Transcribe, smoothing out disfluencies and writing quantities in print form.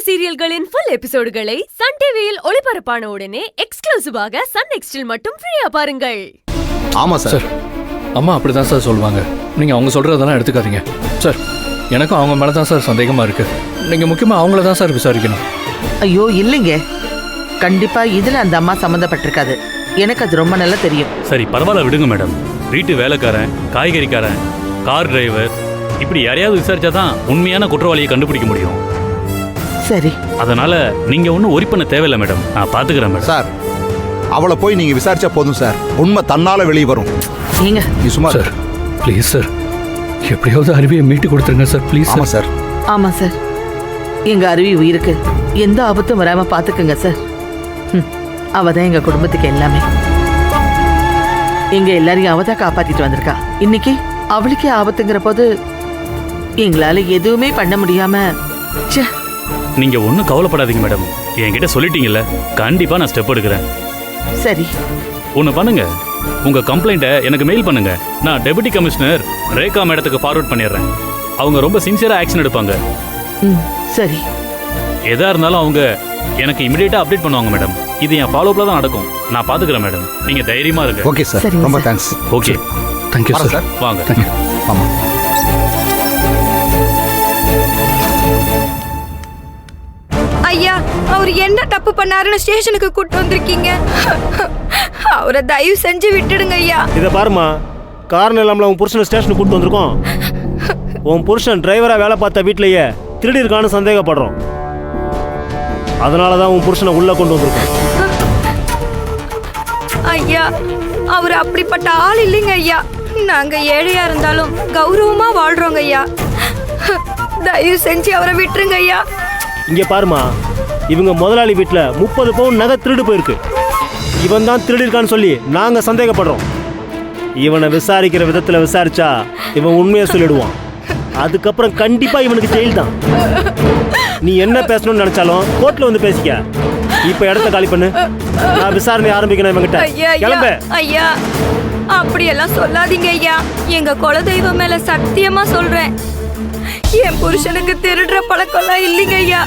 சீரியல்களின் full எபிசோடுகளை Sun டிவியில் ஒளிபரப்பான உடனே எக்ஸ்க்ளூசிவாக சன் நெக்ஸ்டில் மட்டும் ஃப்ரீயா பாருங்கள். ஆமா சார், அம்மா அப்படிதான் சார் சொல்லுவாங்க. நீங்க அவங்க சொல்றதெல்லாம் எடுத்துக்காதீங்க சார். எனக்கும் அவங்க மேல தான் சார் சந்தேகமா இருக்கு. நீங்க முக்கியமா அவங்கள தான் சார் விசாரிக்கணும். ஐயோ இல்லைங்க, கண்டிப்பா இதுல அந்த அம்மா சம்மந்தப்பட்டிருக்காது. எனக்கு அது ரொம்ப நல்லா தெரியும். சரி பரவாயில்ல விடுங்க மேடம். வீட்டு வேலைக்காரன், காய்கறிக்காரன், கார் டிரைவர், இப்படி யாரையாவது விசாரிச்சாதான் உண்மையான குற்றவாளியை கண்டுபிடிக்க முடியும். சரி, அதனால நீங்க ஒன்றும் ஒரி பண்ண தேவையில்லை மேடம், நான் பாத்துக்கிறேன் மேடம். சார் அவளை போய் நீங்க விசாரிச்சா போதும் சார், உண்மை தன்னால வெளியே வரும். நீங்க சும்மா சார் ப்ளீஸ் சார், எப்படியாவது அருவியை மீட்டு கொடுத்துருங்க சார் ப்ளீஸ். ஆமா சார். ஆமா சார், எங்க அருவி உயிருக்கு எந்த ஆபத்தும் வராம பாத்துக்குங்க சார். அவதான் எங்க குடும்பத்துக்கு எல்லாமே. எங்க எல்லாரையும் அவதான் காப்பாத்திட்டு வந்திருக்கா. இன்னைக்கு அவளுக்கே ஆபத்துங்கிற போது எங்களால எதுவுமே பண்ண முடியாம. நீங்க ஒன்றும் கவலைப்படாதீங்க மேடம், என்கிட்ட சொல்லிட்டீங்கல்ல, கண்டிப்பா நான் ஸ்டெப் எடுக்கிறேன். சரி, ஒன்று பண்ணுங்க, உங்க கம்ப்ளைண்ட்டை எனக்கு மெயில் பண்ணுங்க. நான் டெபுட்டி கமிஷனர் ரேகா மேடத்துக்கு ஃபார்வர்ட் பண்ணிடுறேன். அவங்க ரொம்ப சின்சியரா ஆக்ஷன் எடுப்பாங்க. சரி. எதா இருந்தாலும் அவங்க எனக்கு இமிடியேட்டா அப்டேட் பண்ணுவாங்க மேடம். இது என் ஃபாலோப்ல தான் நடக்கும், நான் பாத்துக்கிறேன் மேடம். நீங்க தைரியமா இருங்க. ஓகே சார், ரொம்ப தேங்க்ஸ். Okay, thank you sir. வாங்க. தேங்க்யூ. ஆமா. ஐயா, அவர் என்ன தப்பு பண்ணாருன்னு ஸ்டேஷனுக்கு கூட்டு வந்திருக்கீங்க. அவரை தயவு செஞ்சு விட்டுடுங்க ஐயா. இதை பாருமா, காரணம் இல்லாமல் உன் புருஷனை ஸ்டேஷனுக்கு கூட்டு வந்திருக்கோம். உன் புருஷன் டிரைவரா வேலை பார்த்த வீட்லயே திருடி இருக்கான்னு சந்தேகப்படுறோம். அதனாலதான் உன் புருஷனை உள்ள கொண்டு வந்திருக்கோம். ஐயா, அவர் அப்படிப்பட்ட ஆள் இல்லைங்க ஐயா. நாங்க ஏழையா இருந்தாலும் கௌரவமா வாழ்றோங்க ஐயா. தயவு செஞ்சு அவரை விட்டுருங்க ஐயா. இங்க பாருமா, இவங்க முதலாளி வீட்டுல 30 பவுன் நகை திருடு போயிருக்கு. இவன் தான் திருடி இருக்கான்னு சொல்லி நாங்க சந்தேகப்படுறோம். இவனை விசாரிக்கிற விதத்துல விசாரிச்சா இவன் உண்மையை சொல்லிடுவான். அதுக்கப்புறம் கண்டிப்பா இவனுக்கு ஜெயில் தான். நீ என்ன பேசணும்னு நினைச்சாலும் கோர்ட்ல வந்து பேசிக்க. இப்ப இடத்த காலி பண்ணு, நான் விசாரணை ஆரம்பிக்கணும் இவங்கிட்ட. கிளம்ப. ஐயா, அப்படியெல்லாம் சொல்லாதீங்க ஐயா. எங்க குலதெய்வம் மேல சத்தியமா சொல்றேன், என் புருஷனுக்கு திருடுற பழக்கம்லாம் இல்லைங்க ஐயா.